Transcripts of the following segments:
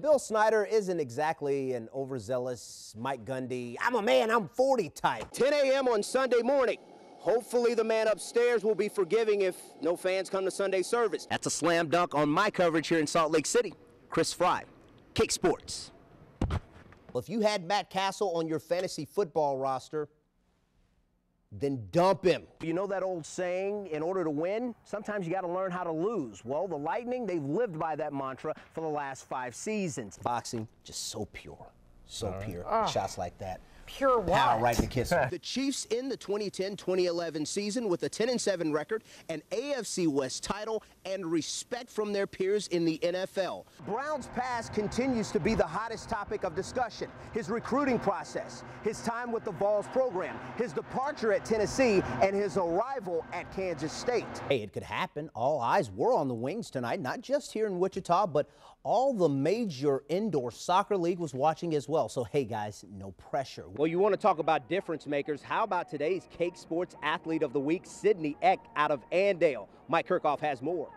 Bill Snyder isn't exactly an overzealous Mike Gundy, I'm a man, I'm 40 type. 10 a.m. on Sunday morning. Hopefully the man upstairs will be forgiving if no fans come to Sunday service. That's a slam dunk on my coverage here in Salt Lake City. Chris Frye, Cake Sports. Well, if you had Matt Castle on your fantasy football roster, then dump him. You know that old saying, in order to win, sometimes you got to learn how to lose. Well, the Lightning, they've lived by that mantra for the last 5 seasons. Boxing, just so pure, so pure. Shots like that. Pure what? Power right in the kisser. The Chiefs in the 2010-2011 season with a 10-7 record, an AFC West title, and respect from their peers in the NFL. Brown's past continues to be the hottest topic of discussion. His recruiting process, his time with the Vols program, his departure at Tennessee, and his arrival at Kansas State. Hey, it could happen. All eyes were on the Wings tonight, not just here in Wichita, but all the major indoor soccer league was watching as well. So, hey, guys, no pressure. Well, you want to talk about difference makers. How about today's Cake Sports Athlete of the Week, Sydney Eck out of Andale? Mike Kirchhoff has more.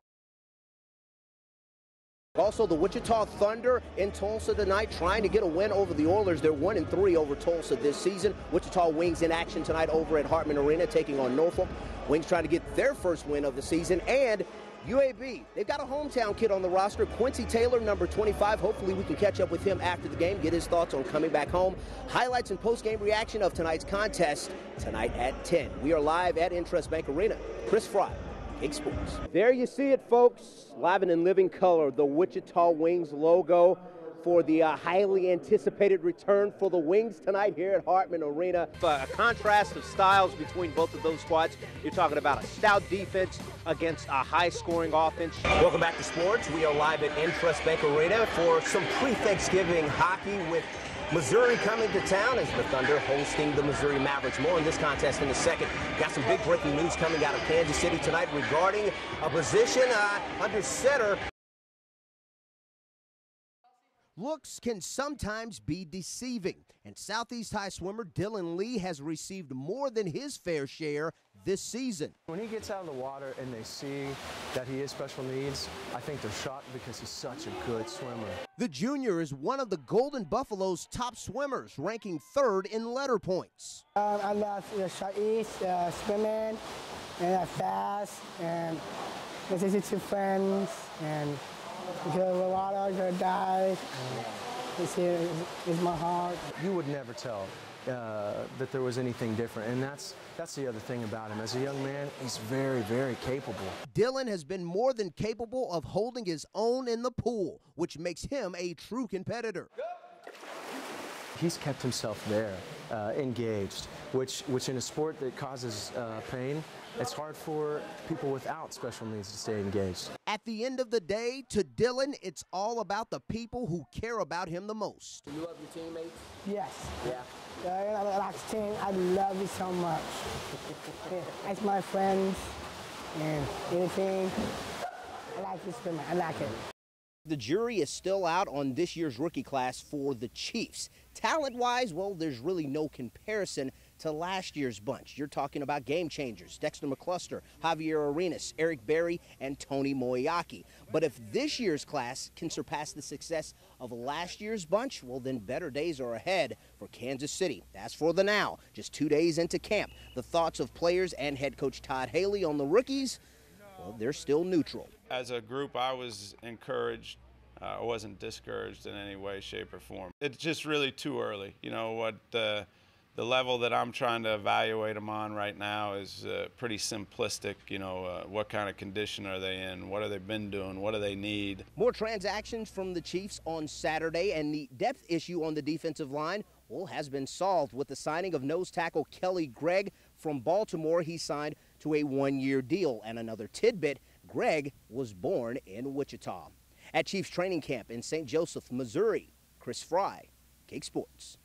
Also, the Wichita Thunder in Tulsa tonight trying to get a win over the Oilers. They're 1-3 over Tulsa this season. Wichita Wings in action tonight over at Hartman Arena taking on Norfolk. Wings trying to get their first win of the season. And UAB, they've got a hometown kid on the roster, Quincy Taylor, number 25. Hopefully we can catch up with him after the game, get his thoughts on coming back home. Highlights and post-game reaction of tonight's contest tonight at 10. We are live at Intrust Bank Arena. Chris Frye, Cake Sports. There you see it, folks. Live and in living color, the Wichita Wings logo for the highly anticipated return for the Wings tonight here at Hartman Arena. A contrast of styles between both of those squads. You're talking about a stout defense against a high-scoring offense. Welcome back to sports. We are live at Intrust Bank Arena for some pre-Thanksgiving hockey with Missouri coming to town as the Thunder hosting the Missouri Mavericks. More in this contest in a second. Got some big breaking news coming out of Kansas City tonight regarding a position under center. Looks can sometimes be deceiving, and Southeast High swimmer Dylan Lee has received more than his fair share this season. When he gets out of the water and they see that he is special needs, I think they're shocked because he's such a good swimmer. The junior is one of the Golden Buffalo's top swimmers, ranking 3rd in letter points. I love the short east, swimming, and fast, and this is two friends, and go the water, go dive. This here is my heart. You would never tell that there was anything different, and that's the other thing about him. As a young man, he's very, very capable. Dylan has been more than capable of holding his own in the pool, which makes him a true competitor. He's kept himself there, engaged, which in a sport that causes pain, it's hard for people without special needs to stay engaged. At the end of the day, to Dylan, it's all about the people who care about him the most. You love your teammates? Yes. Yeah. I like the team. I love you so much. As my friends and anything, I like this swimmer. I like it. The jury is still out on this year's rookie class for the Chiefs. Talent-wise, well, there's really no comparison to last year's bunch. You're talking about game changers, Dexter McCluster, Javier Arenas, Eric Berry, and Tony Moyaki. But if this year's class can surpass the success of last year's bunch, well, then better days are ahead for Kansas City. As for the now, just 2 days into camp, the thoughts of players and head coach Todd Haley on the rookies, well, they're still neutral. As a group, I was encouraged. I wasn't discouraged in any way, shape, or form. It's just really too early. You know, what the level that I'm trying to evaluate them on right now is pretty simplistic. You know, what kind of condition are they in? What have they been doing? What do they need? More transactions from the Chiefs on Saturday, and the depth issue on the defensive line, well, has been solved with the signing of nose tackle Kelly Gregg from Baltimore. He signed to a 1-year deal. And another tidbit, Gregg was born in Wichita. At Chiefs training camp in St. Joseph, Missouri, Chris Frye, Cake Sports.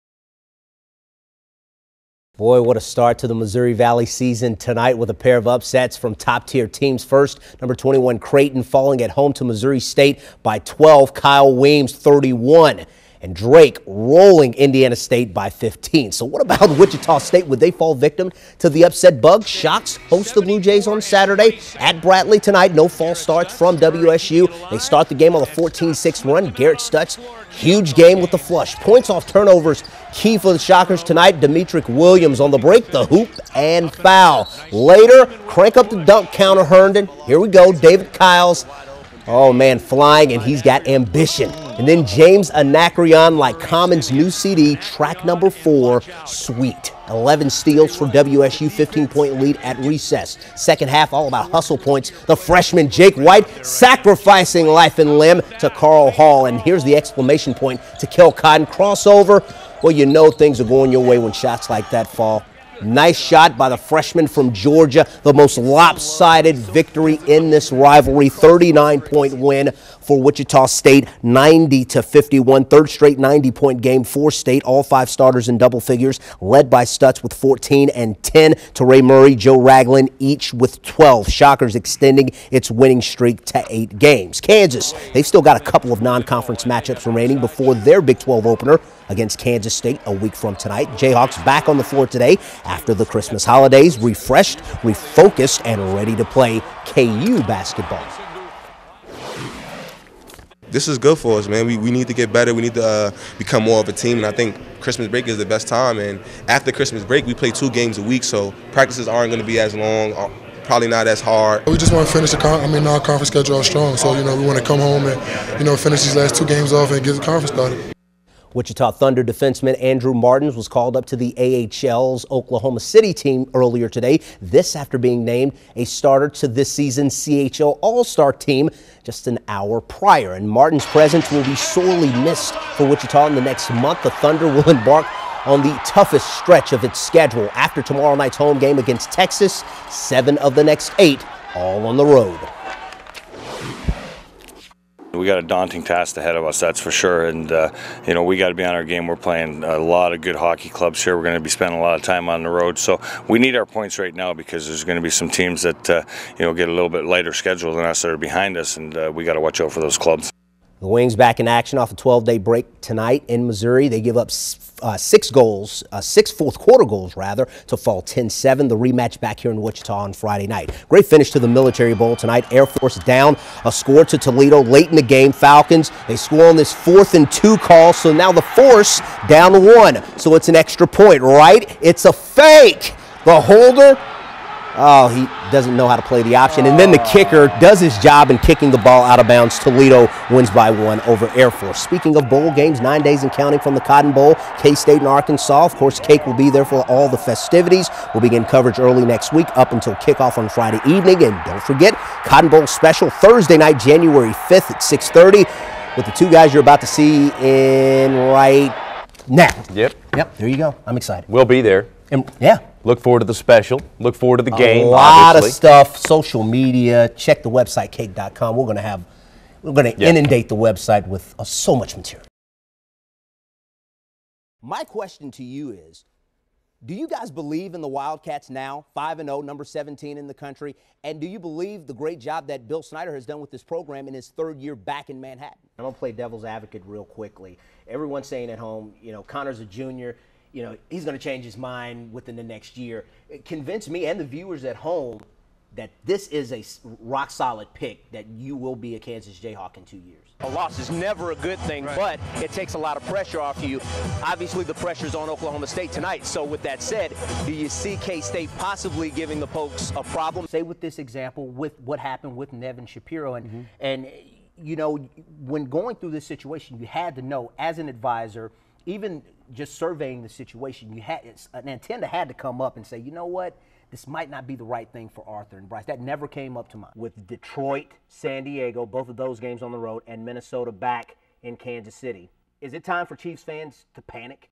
Boy, what a start to the Missouri Valley season tonight with a pair of upsets from top-tier teams. First, number 21 Creighton falling at home to Missouri State by 12, Kyle Weems 31. And Drake rolling Indiana State by 15. So what about Wichita State? Would they fall victim to the upset bug? Shocks host the Blue Jays on Saturday at Bradley tonight. No false starts from WSU. They start the game on a 14-6 run. Garrett Stutz, huge game with the flush. Points off turnovers key for the Shockers tonight. Demetric Williams on the break, the hoop and foul. Later, crank up the dunk counter, Herndon. Here we go, David Kyles. Oh, man, flying, and he's got ambition. And then James Anacreon, like Common's new CD, track number 4, Sweet. 11 steals for WSU, 15-point lead at recess. Second half, all about hustle points. The freshman Jake White sacrificing life and limb to Carl Hall. And here's the exclamation point to Kel Cotton. Crossover. Well, you know things are going your way when shots like that fall. Nice shot by the freshman from Georgia. The most lopsided victory in this rivalry. 39-point win for Wichita State, 90-51. Third straight 90-point game for State. All 5 starters in double figures, led by Stutz with 14 and 10 to Ray Murray, Joe Ragland, each with 12. Shockers extending its winning streak to 8 games. Kansas, they've still got a couple of non-conference matchups remaining before their Big 12 opener against Kansas State a week from tonight. Jayhawks back on the floor today after the Christmas holidays, refreshed, refocused, and ready to play KU basketball. This is good for us, man. We need to get better. We need to become more of a team, and I think Christmas break is the best time. And after Christmas break, we play 2 games a week, so practices aren't going to be as long, probably not as hard. We just want to finish our conference schedule out strong. So, we want to come home and, finish these last 2 games off and get the conference started. Wichita Thunder defenseman Andrew Martins was called up to the AHL's Oklahoma City team earlier today. This after being named a starter to this season's CHL All-Star team just an hour prior. And Martins' presence will be sorely missed for Wichita in the next month. The Thunder will embark on the toughest stretch of its schedule after tomorrow night's home game against Texas. 7 of the next 8 all on the road. We got a daunting task ahead of us, that's for sure, and we got to be on our game. We're playing a lot of good hockey clubs here. We're going to be spending a lot of time on the road, so we need our points right now because there's going to be some teams that get a little bit lighter schedule than us that are behind us, and we got to watch out for those clubs. The Wings back in action off a 12-day break tonight in Missouri. They give up 6 fourth-quarter goals, to fall 10-7. The rematch back here in Wichita on Friday night. Great finish to the Military Bowl tonight. Air Force down a score to Toledo late in the game. Falcons, they score on this 4th and 2 call, so now the Force down 1. So it's an extra point, right? It's a fake. The holder, oh, he doesn't know how to play the option. And then the kicker does his job in kicking the ball out of bounds. Toledo wins by 1 over Air Force. Speaking of bowl games, 9 days and counting from the Cotton Bowl, K-State and Arkansas. Of course, Cake will be there for all the festivities. We'll begin coverage early next week up until kickoff on Friday evening. And don't forget, Cotton Bowl special Thursday night, January 5th at 6:30 with the 2 guys you're about to see in right now. Yep, there you go. I'm excited. We'll be there. And, yeah. Look forward to the special. Look forward to the game. A lot obviously. of stuff, social media. Check the website, cake.com. We're going to inundate the website with so much material. My question to you is, do you guys believe in the Wildcats now, 5-0, number 17 in the country? And do you believe the great job that Bill Snyder has done with this program in his 3rd year back in Manhattan? I'm going to play devil's advocate real quickly. Everyone's saying at home, Connor's a junior. He's going to change his mind within the next year. Convince me and the viewers at home that this is a rock-solid pick, that you will be a Kansas Jayhawk in 2 years. A loss is never a good thing, but it takes a lot of pressure off you. Obviously, the pressure's on Oklahoma State tonight. So with that said, do you see K-State possibly giving the Pokes a problem? Say with this example, with what happened with Nevin Shapiro, and when going through this situation, you had to know as an advisor, even just surveying the situation, an antenna had to come up and say, you know what, this might not be the right thing for Arthur and Bryce. That never came up to mind. With Detroit, San Diego, both of those games on the road, and Minnesota back in Kansas City, is it time for Chiefs fans to panic?